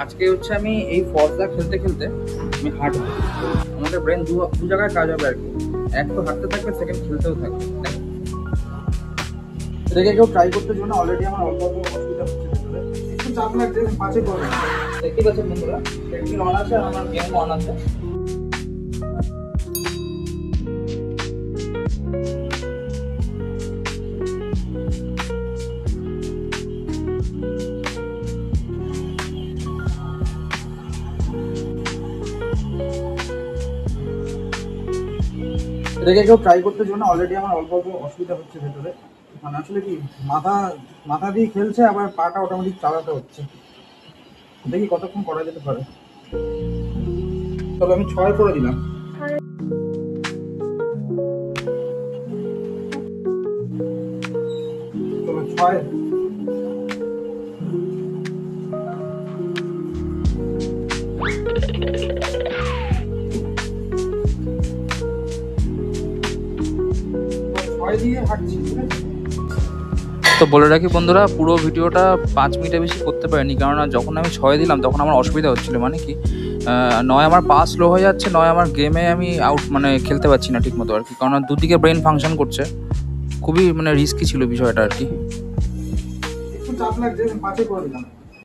আজকে হচ্ছে আমি এই ফর্জা খেলতে খেলতে আমি হাঁটবো। আমাদের ব্রেন দু জায়গায় কাজ হবে আর কি। এক তো হাঁটতে থাকবে, সেকেন্ড খেলতেও থাকবে। এটাকে কেউ ট্রাই করতে জন্য অলরেডি আমার অল্প অল্প অসুবিধা হচ্ছে ভেতরে, একটু চাপ লাগছে, পাঁচে করবে। দেখতে পাচ্ছেন বন্ধুরা, ট্রেডমিল অন আছে আর আমার গেম অন আছে। এটাকে কেউ ট্রাই করতে জন্য অলরেডি আমার অল্প অল্প অসুবিধা হচ্ছে ভেতরে। মানে আসলে কি, মাথা মাথা দিয়ে খেলছে, আবার পাটা অটোমেটিক চালাতে হচ্ছে। দেখি কতক্ষণ করা যেতে পারে। তবে আমি 6 করে দিলাম। তবে 6। তো বলে রাখি বন্ধুরা, পুরো ভিডিওটা 5 মিনিটের বেশি করতে পারিনি, কারণ যখন আমি 6 দিলাম তখন আমার অসুবিধা হচ্ছিল। মানে কি, নয় আমার পা স্লো হয়ে যাচ্ছে, নয় আমার গেমে আমি আউট মানে খেলতে পারছি না ঠিক মতো আর কি, কারণ দুদিকে ব্রেন ফাংশন করছে। খুবই মানে রিস্কি ছিল বিষয়টা আর কি। একটু চাপ লাগছে, 5 করে দিলাম।